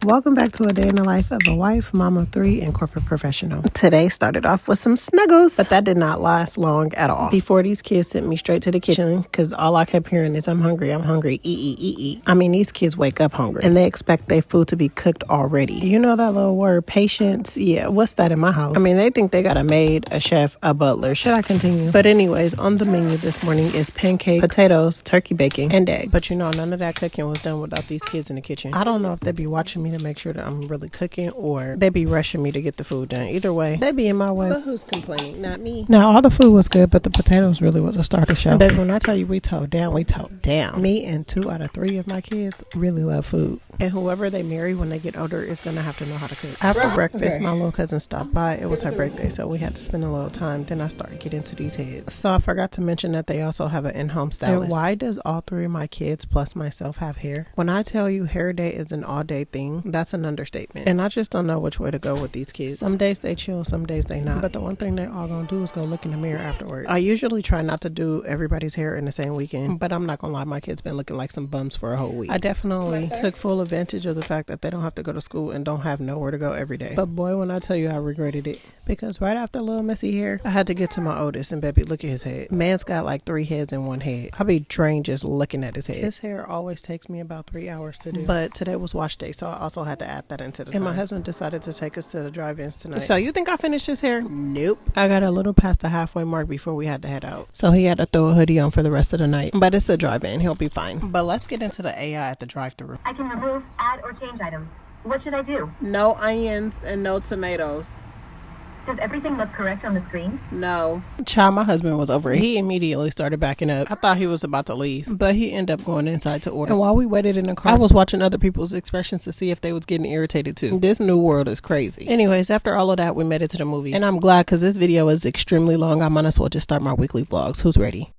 Welcome back to a day in the life of a wife, mom of three, and corporate professional. Today started off with some snuggles, but that did not last long at all. Before these kids sent me straight to the kitchen, because all I kept hearing is, I'm hungry, eat. I mean, these kids wake up hungry, and they expect their food to be cooked already. You know that little word, patience? Yeah, what's that in my house? I mean, they think they got a maid, a chef, a butler. Should I continue? But anyways, on the menu this morning is pancakes, potatoes, turkey bacon, and eggs. But you know, none of that cooking was done without these kids in the kitchen. I don't know if they be watching me to make sure that I'm really cooking, or they be rushing me to get the food done. Either way, they be in my way. But who's complaining? Not me. Now, all the food was good, but the potatoes really was a starter show. Baby, when I tell you we towed down, we towed down. Me and 2 out of 3 of my kids really love food. And whoever they marry when they get older is going to have to know how to cook. After breakfast, my little cousin stopped by. It was her birthday, so we had to spend a little time. Then I started getting into these heads. So I forgot to mention that they also have an in-home stylist. And why does all 3 of my kids plus myself have hair? When I tell you hair day is an all-day thing, that's an understatement. And I just don't know which way to go with these kids. Some days they chill, some days they not. But the one thing they all gonna do is go look in the mirror afterwards. I usually try not to do everybody's hair in the same weekend, but I'm not gonna lie, my kids been looking like some bums for a whole week. I definitely took full advantage of the fact that they don't have to go to school and don't have nowhere to go every day. But boy, when I tell you, I regretted it, because right after little messy hair, I had to get to my oldest, and baby, look at his head. Man's got like 3 heads in one head. I be drained just looking at his head. His hair always takes me about 3 hours to do, but today was wash day, so I also had to add that into the time. And my husband decided to take us to the drive-ins tonight. So you think I finished his hair? Nope. I got a little past the halfway mark before we had to head out, so he had to throw a hoodie on for the rest of the night. But it's a drive-in, he'll be fine. But let's get into the AI at the drive-thru. I can remove, add, or change items. What should I do? No onions and no tomatoes. Does everything look correct on the screen? No. Child, my husband was over it. He immediately started backing up. I thought he was about to leave, but he ended up going inside to order. And while we waited in the car, I was watching other people's expressions to see if they was getting irritated too. This new world is crazy. Anyways, after all of that, we made it to the movies. And I'm glad, because this video is extremely long. I might as well just start my weekly vlogs. Who's ready?